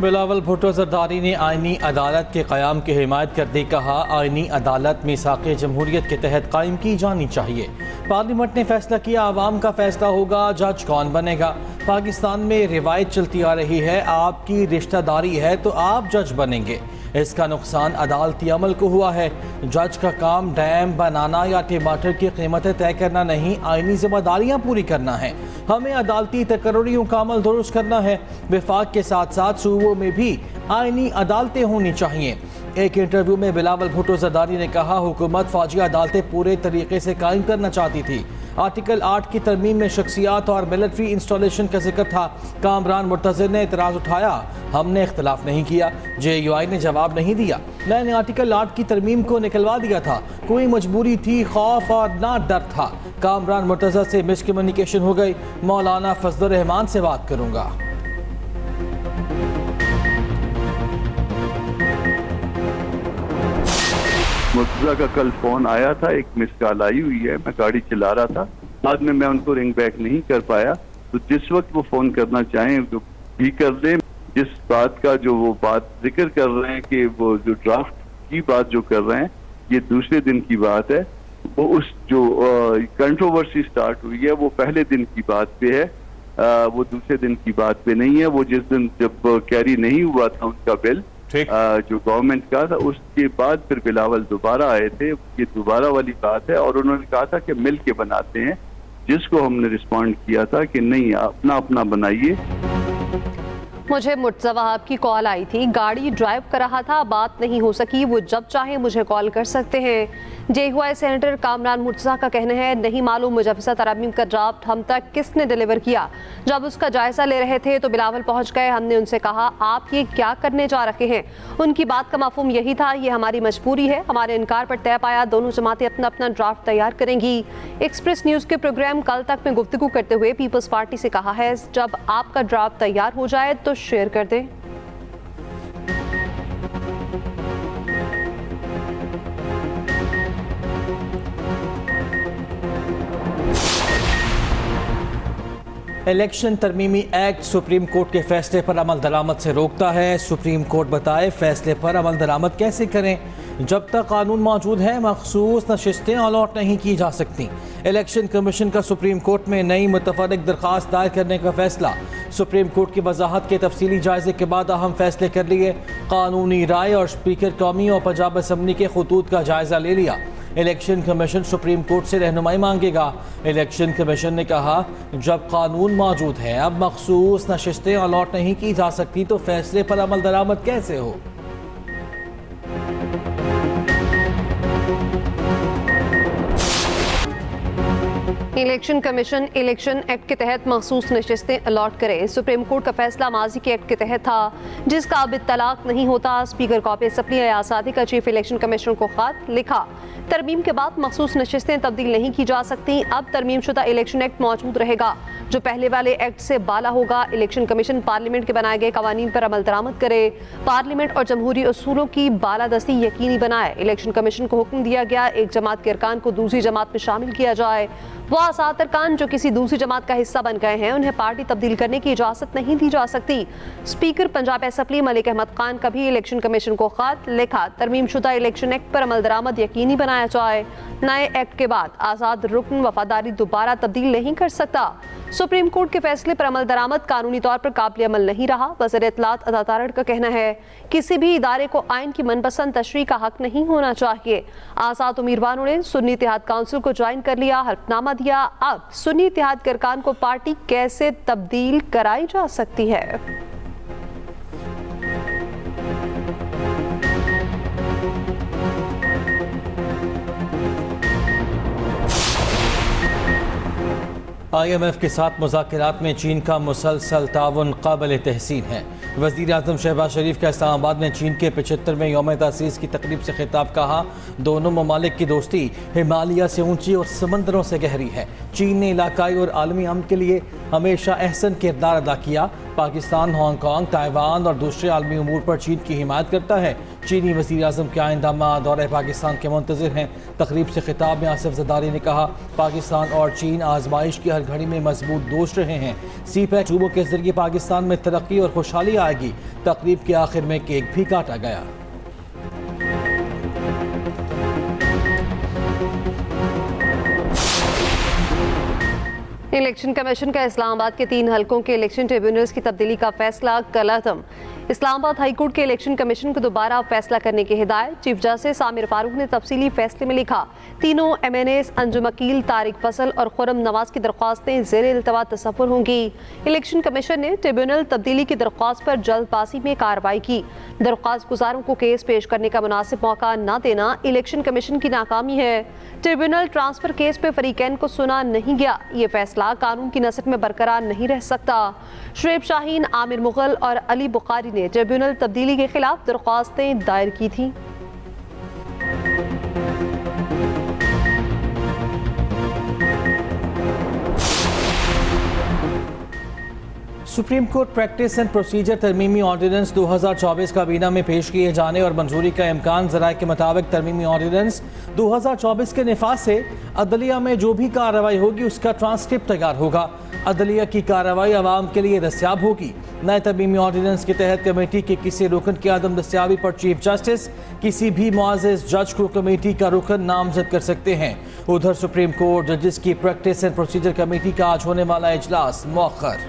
बिलावल भुट्टो जरदारी ने आइनी अदालत के क़याम की हिमायत करते कहा, आइनी अदालत मीसाक़ जमहूरियत के तहत कायम की जानी चाहिए। पार्लियामेंट ने फैसला किया, आवाम का फैसला होगा, जज कौन बनेगा। पाकिस्तान में रिवायत चलती आ रही है, आपकी रिश्तेदारी है तो आप जज बनेंगे। इसका नुकसान अदालती अमल को हुआ है। जज का काम डैम बनाना या टमाटर की कीमतें तय करना नहीं, आइनी जिम्मेदारियां पूरी करना है। हमें अदालती तकर्रियों का अमल दुरुस्त करना है। विफाक के साथ साथ सूबों में भी आइनी अदालतें होनी चाहिए। एक इंटरव्यू में बिलावल भुट्टो जरदारी ने कहा, हुकूमत फौजी अदालतें पूरे तरीके से कायम करना चाहती थी। आर्टिकल 8 की तरमीम में शख्सियात और मिलिट्री इंस्टॉलेशन का जिक्र था। कामरान मुर्तज़िर ने इतराज़ उठाया, हमने इख्तलाफ नहीं किया। JUI ने जवाब नहीं दिया, मैंने आर्टिकल 8 की तरमीम को निकलवा दिया था। कोई मजबूरी थी, खौफ और ना डर था। कामरान मुर्तज़िर से मिसकम्युनिकेशन हो गई। मौलाना फजलुर रहमान से बात करूँगा। मुर्तज़ा का कल फोन आया था, एक मिस कॉल आई हुई है, मैं गाड़ी चला रहा था, बाद में मैं उनको रिंग बैक नहीं कर पाया। तो जिस वक्त वो फोन करना चाहें तो भी कर दें। जिस बात का जो वो बात जिक्र कर रहे हैं कि वो जो ड्राफ्ट की बात जो कर रहे हैं, ये दूसरे दिन की बात है। वो उस जो कंट्रोवर्सी स्टार्ट हुई है वो पहले दिन की बात पे है, वो दूसरे दिन की बात पे नहीं है। वो जिस दिन जब कैरी नहीं हुआ था उनका बिल जो गवर्नमेंट का था, उसके बाद फिर बिलावल दोबारा आए थे। ये दोबारा वाली बात है और उन्होंने कहा था कि मिल के बनाते हैं, जिसको हमने रिस्पॉन्ड किया था कि नहीं, अपना अपना बनाइए। मुझे मुर्तज़ा वहाब की कॉल आई थी, गाड़ी ड्राइव कर रहा था, बात नहीं हो सकी। वो जब चाहे मुझे कॉल कर सकते हैं। JUI सेनेटर कामरान मुर्तज़ा का कहना है, नहीं मालूम मुजफ्फरा तरमीम का ड्राफ्ट हम तक किसने डिलीवर किया। जब उसका जायजा ले रहे थे तो बिलावल पहुंच गए। हमने उनसे कहा, आप ये क्या करने जा रहे हैं। उनकी बात का मफहूम यही था, ये हमारी मजबूरी है। हमारे इनकार पर तय पाया दोनों जमातें अपना अपना ड्राफ्ट तैयार करेंगी। एक्सप्रेस न्यूज़ के प्रोग्राम कल तक में गुफ्तगू करते हुए पीपल्स पार्टी से कहा है, जब आपका ड्राफ्ट तैयार हो जाए तो शेयर कर दें। इलेक्शन तरमीमी एक्ट सुप्रीम कोर्ट के फैसले पर अमल दरामद से रोकता है। सुप्रीम कोर्ट बताए फैसले पर अमल दरामद कैसे करें। जब तक कानून मौजूद है मखसूस नशिस्तें अलॉट नहीं की जा सकती। इलेक्शन कमीशन का सुप्रीम कोर्ट में नई मुतफर्रिक दरख्वास्त दायर करने का फैसला। सुप्रीम कोर्ट की वजाहत के तफसीली जायजे के बाद अहम फैसले कर लिए। कानूनी राय और स्पीकर कौमी और पंजाब असम्बली के खतूत का जायजा ले लिया। इलेक्शन कमीशन सुप्रीम कोर्ट से रहनुमाई मांगेगा। इलेक्शन कमीशन ने कहा, जब कानून मौजूद है, अब मखसूस नशिस्तें अलॉट नहीं की जा सकती तो फैसले पर अमल दरामद कैसे हो। इलेक्शन कमीशन इलेक्शन एक्ट के तहत मखसूस नशिस्तें अलॉट करे। सुप्रीम कोर्ट का फैसला माजी के एक्ट के तहत था, जिसका अब इत्तलाक नहीं होता। स्पीकर कौमी असम्बली आज़ादी का चीफ इलेक्शन कमिश्नर को खत लिखा। तरमीम के बाद मखसूस नशिस्तें तब्दील नहीं की जा सकती। अब तरमीम शुदा इलेक्शन एक्ट मौजूद रहेगा, जो पहले वाले एक्ट से बाला होगा। इलेक्शन कमीशन पार्लियामेंट के बनाए गए कवानीन पर अमल दरामद करे। पार्लियामेंट और जमहूरी उसूलों की बालादस्ती यकीनी बनाए। इलेक्शन कमीशन को हुक्म दिया गया, एक जमात के अरकान को दूसरी जमात में शामिल किया जाए। वह 7 अरकान जो किसी दूसरी जमात का हिस्सा बन गए हैं, उन्हें पार्टी तब्दील करने की इजाजत नहीं दी जा सकती। स्पीकर पंजाब असम्बली मलिक अहमद खान का भी इलेक्शन कमीशन को खत लिखा। तरमीम शुदा इलेक्शन एक्ट पर अमल दरामद यकीनी बनाया जाए। नए एक्ट के बाद आज़ाद रुकन वफादारी दोबारा तब्दील नहीं कर सकता। सुप्रीम कोर्ट के फैसले पर अमल दरामद कानूनी तौर पर काबिल अमल नहीं रहा। वज़ीर इत्तलात अता तारड़ का कहना है, किसी भी इदारे को आइन की मनपसंद तशरीह का हक नहीं होना चाहिए। आज़ाद उम्मीदवारों ने सुन्नी इत्तेहाद काउंसिल को ज्वाइन कर लिया, हल्फनामा दिया। अब सुन्नी इत्तेहाद के अरकान को पार्टी कैसे तब्दील कराई जा सकती है। IMF के साथ मुज़ाकरात में चीन का मुसलसल ताउन काबिल तहसीन है। वज़ीर आज़म शहबाज शरीफ का इस्लामाबाद में चीन के 75वें यौम तासीस की तकरीब से खिताब। कहा, दोनों ममालिक की दोस्ती हिमालय से ऊंची और समंदरों से गहरी है। चीन ने इलाकाई और आलमी अमन के लिए हमेशा अहसन किरदार अदा किया। पाकिस्तान हांगकांग, ताइवान और दूसरे आलमी उमूर पर चीन की हिमायत करता है। चीनी वज़ीर आज़म के आइंदा दौरे पाकिस्तान के मुंतज़िर हैं। तकरीब से खिताब में आसिफ ज़रदारी ने कहा, पाकिस्तान और चीन आजमाइश की हर घड़ी में मजबूत दोस्त रहे हैं। CPEC सूबों के जरिए पाकिस्तान में तरक्की और खुशहाली आएगी। तकरीब के आखिर में केक भी काटा गया। इलेक्शन कमीशन का इस्लामाबाद के 3 हलकों के इलेक्शन ट्रिब्यूनल्स की तब्दीली का फैसला कल अदम। इस्लामाबाद हाई कोर्ट के इलेक्शन कमीशन को दोबारा फैसला करने की हिदायत। चीफ जस्टिस आमिर फारूक ने तफसीली फैसले में लिखा, तीनों MNAs अंजुम अकील, तारिक फसल और खुर्रम नवाज की दरख्वास्तें ज़ेरे इल्तवा तसव्वुर होंगी। इलेक्शन कमीशन ने ट्रिब्यूनल तब्दीली की दरख्वास्त पर जल्दबाजी में कार्रवाई की। दरख्वास्त गुजारों को केस पेश करने का मुनासिब मौका न देना इलेक्शन कमीशन की नाकामी है। ट्रिब्यूनल ट्रांसफर केस पे फरीकैन को सुना नहीं गया। ये फैसला कानून की नसर में बरकरार नहीं रह सकता। शुएब शाहीन, आमिर मुगल और अली बुखारी ने ट्रिब्यूनल तब्दीली के खिलाफ दरख्वास्तें दायर की थी। Supreme court practice and procedure तरमीमी ऑर्डिनेंस 2024 काबीना में पेश किए जाने और मंजूरी का इम्कान ज़राए के मुताबिक तरमीमी ऑर्डिनेंस 2024 के निफाज से अदलिया में जो भी कार्रवाई होगी उसका ट्रांसक्रिप्ट तैयार होगा। अदलिया की कार्रवाई आवाम के लिए दस्तियाब होगी। नए तरमीमी ऑर्डिनेंस के तहत कमेटी के किसी रुकन की आदम दस्तियाबी पर चीफ जस्टिस किसी भी मुआज़िज़ जज को कमेटी का रुकन नामजद कर सकते हैं। उधर सुप्रीम कोर्ट जजेस की प्रैक्टिस एंड प्रोसीजर कमेटी का आज होने वाला इजलास मौखर।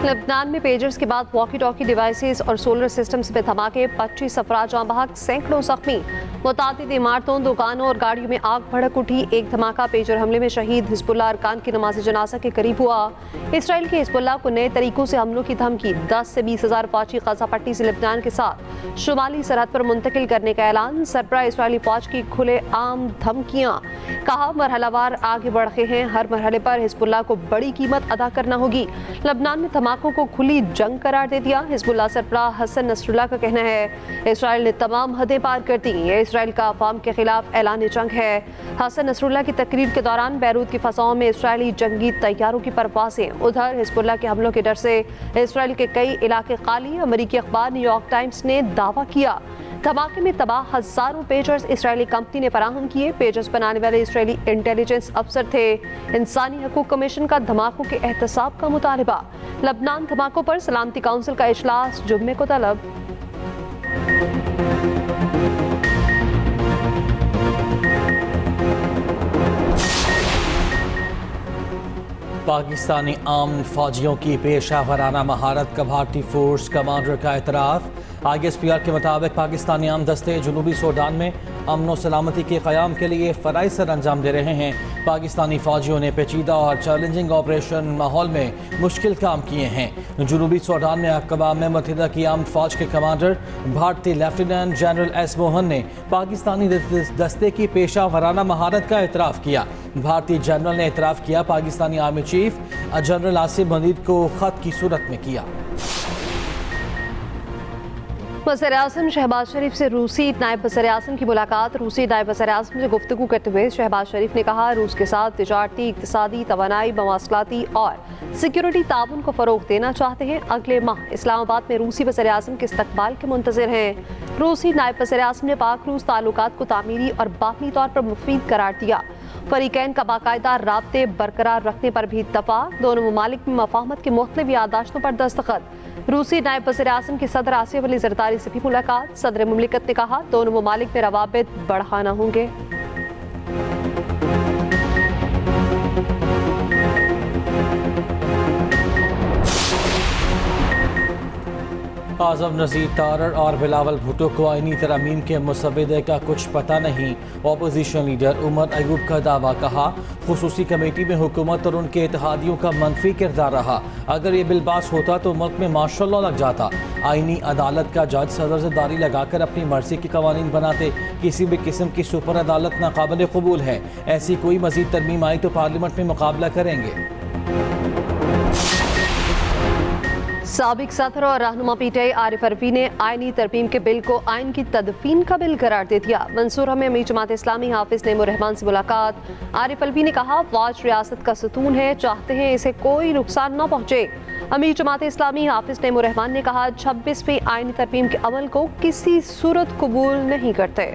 लेबनान में पेजर्स के बाद वॉकी टॉकी डिवाइसेस और सोलर सिस्टम्स में धमाके, 25 अफराद जाँ बहक, सैकड़ों जख्मी। मुतादिद इमारतों, दुकानों और गाड़ियों में आग भड़क उठी। एक धमाका पेजर हमले में शहीद हिजबुल्लाह अरकान की नमाज जनाजा के करीब हुआ। इसराइल के हिजबुल्लाह को नए तरीकों से हमलों की धमकी। 10 से 20 हज़ार फौजी गजा पट्टी से लेबनान के साथ शुमाली सरहद पर मुंतकिल करने का ऐलान। सरबराह इसराइली फौज की खुले आम धमकियाँ। कहा, मरहलावार आगे बढ़ रहे हैं, हर मरहले पर हिजबुल्लाह को बड़ी कीमत अदा करना होगी। लेबनान में धमाकों को खुली जंग करार दे दिया। हिजबुल्लाह सरबराह हसन नसरुल्लाह का कहना है, इसराइल ने तमाम हदें पार कर दी। ये इसराइल का अवाम के खिलाफ ऐलान जंग है। हसन नसरुल्लाह की तकरीर के दौरान बैरूत की फसाओं में इसराइली जंगी तैयारों की परवाजें। उधर हिजबुल्लाह के हमलों के डर से इसराइल के कई इलाके खाली। अमेरिकी अखबार न्यूयॉर्क टाइम्स ने दावा किया, धमाके में तबाह हजारों पेजर्स इसराइली कंपनी ने फराहम किए। पेजर्स बनाने वाले इसराइली इंटेलिजेंस अफसर थे। इंसानी हकूक कमीशन का धमाकों के एहतसाब का मुतालबा। लेबनान धमाकों पर सलामती काउंसिल का इजलास जुम्मे को तलब। पाकिस्तानी आर्म्ड फौजियों की पेशा वराना महारत का भारतीय फोर्स कमांडर का एतराफ़। ISPR के मुताबिक पाकिस्तानी आर्म दस्ते जनूबी सूडान में अमन व सलामती के क़याम के लिए फ़राइज़ सर अंजाम दे रहे हैं। पाकिस्तानी फ़ौजियों ने पेचीदा और चैलेंजिंग ऑपरेशन माहौल में मुश्किल काम किए हैं। जनूबी सूडान में अक़वाम मुत्तहिदा की आर्म्ड फ़ौज के कमांडर भारतीय लेफ्टिनेंट जनरल S. मोहन ने पाकिस्तानी दस्ते की पेशा वराना महारत का एतराफ़ किया। भारतीय जनरल ने एतराफ़ किया, Pakistani army chief general Asim Majid को ख़त की सूरत में किया। वज़ीर-ए-आज़म शहबाज शरीफ से रूसी नायब वज़ीर-ए-आज़म की मुलाकात। रूसी नायब वज़ीर-ए-आज़म से गुफ्तगू करते हुए शहबाज शरीफ ने कहा, रूस के साथ तिजारती, इक़्तिसादी, तवानाई, मवासलाती और सिक्योरिटी ताउन को फ़रोग़ देना चाहते हैं। अगले माह इस्लामाबाद में रूसी वज़ीर-ए-आज़म के इस्तक़बाल के मुंतज़िर हैं। रूसी नायब वज़ीर-ए-आज़म ने पाक रूस ताल्लुकात को तामीरी और बातनी तौर पर मुफीद करार दिया। फ़रीक़ैन का बाकायदा राब्ते बरकरार रखने पर भी इत्तफ़ाक़। दोनों ममालिक में मफ़ाहमत की मुख्तलिफ़ याददाश्तों पर दस्तखत। रूसी नायब वज़ीर-ए-आज़म की सदर आसिफ अली ज़रदारी से भी मुलाकात। सदर मुमलिकत ने कहा, दोनों ममालिक में रवाबित बढ़ाना होंगे। आज़म नज़ीर तारड़ और बिलावल भुट्टो को आईनी तरमीम के मुसव्वदे का कुछ पता नहीं। अपोजिशन लीडर उमर अयूब का दावा। कहा, खुसूसी कमेटी में हुकूमत और उनके इत्तेहादियों का मनफी किरदार रहा। अगर ये बिल पास होता तो मुल्क में मार्शल लॉ लग जाता। आईनी अदालत का जज सदर से दारी लगाकर अपनी मर्जी के कवानीन बनाते। किसी भी किस्म की सुपर अदालत नाकाबिल कबूल है। ऐसी कोई मजीद तरमीम आई तो पार्लियामेंट में मुकाबला करेंगे। साबिक सदर और रहनुमा पीटीआई आरिफ अलवी ने आईनी तरमीम के बिल को आइन की तदफीन का बिल करार दे दिया। मंसूरा में अमीर जमात इस्लामी हाफिज नईमुर रहमान से मुलाकात। आरिफ अलवी ने कहा, वाज रियासत का सतून है, चाहते हैं इसे कोई नुकसान न पहुंचे। अमीर जमात इस्लामी हाफिज नईमुर रहमान ने कहा, 26वीं आईनी तरमीम के अमल को किसी सूरत कबूल नहीं करते।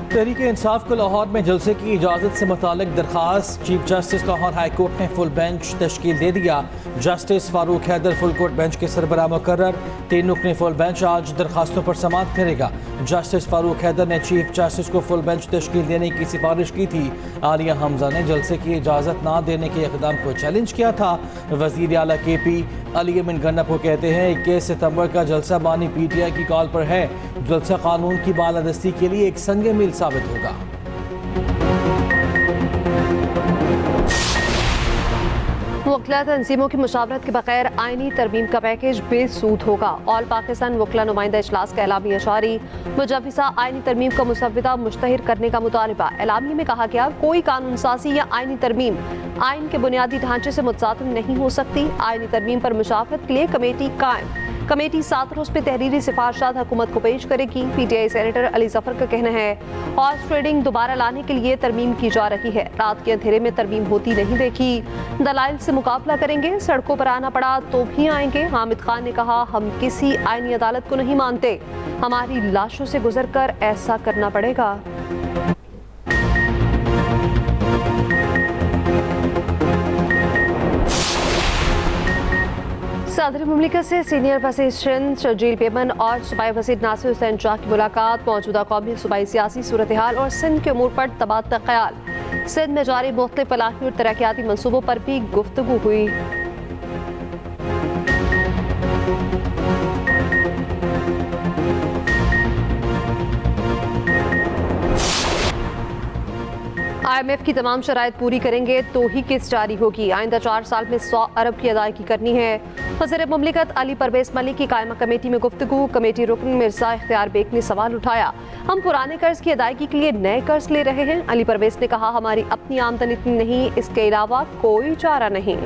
तहरीक इंसाफ को लाहौर में जलसे की इजाज़त से मुतालिक दरखास्त। Chief justice Lahore high court ने फुल बेंच तश्कील दे दिया। Justice Farooq Haider full court bench के सरबराह मुकर्रर। 3 रुकनी फुल बेंच आज दरखास्तों पर समाअत करेगा। जस्टिस फारूक हैदर ने चीफ जस्टिस को फुल बेंच तश्कील देने की सिफारिश की थी। आलिया हमजा ने जलसे की इजाज़त ना देने के इक़दाम को चैलेंज किया था। वज़ीर आला KP अली अमीन गन्नप कहते हैं, 21 सितंबर का जलसा बानी PTI की कॉल पर है। जलसा कानून की बालादस्ती के लिए एक संग मील साबित होगा। वकला तंजीमों की मुशावरत के बगैर आईनी तरमीम का पैकेज बेसूद होगा। ऑल पाकिस्तान वकला नुमाइंदा इजलास का एलामिया जारी। मुजव्विज़ा आईनी तरमीम का मुसव्विदा मुश्तहिर करने का मुतालिबा। एलामिया में कहा गया, कोई कानून साजी या आईनी तरमीम आइन के बुनियादी ढांचे से मुतसातिम नहीं हो सकती। आईनी तरमीम पर मुशावरत के लिए कमेटी कायम। कमेटी 7 रोज में तहरीरी सिफारिशात हुकूमत को पेश करेगी। PTI सेनेटर अली जफर का कहना है, हॉर्स ट्रेडिंग दोबारा लाने के लिए तरमीम की जा रही है। रात के अंधेरे में तरमीम होती नहीं देखी। दलाइल से मुकाबला करेंगे, सड़कों पर आना पड़ा तो भी आएंगे। हामिद खान ने कहा, हम किसी आईनी अदालत को नहीं मानते, हमारी लाशों से गुजर कर ऐसा करना पड़ेगा। सदर मुमलिकत से सीनियर वज़ीर सिंध शर्जील बेमन और सूबाई वज़ीर नासिर हुसैन शाह की मुलाकात। मौजूदा कौमी सूबाई सियासी सूरत हाल और सिंध के अमूर पर तबादला ख्याल। सिंध में जारी मुख्तलिफ फलाही और तरक्याती मनसूबों पर भी गुफ्तगू हुई। IMF की तमाम शराइत पूरी करेंगे तो ही किस्त जारी होगी। आइंदा 4 साल में 100 अरब की अदायगी करनी है। वज़ीर मुमलिकत अली परवेज़ मलिक की कायमा कमेटी में गुफ्तगू। कमेटी रुकन मिर्जा इख्तियार बेग ने सवाल उठाया, हम पुराने कर्ज की अदायगी के लिए नए कर्ज ले रहे हैं। अली परवेज़ ने कहा, हमारी अपनी आमदनी इतनी नहीं, इसके अलावा कोई चारा नहीं।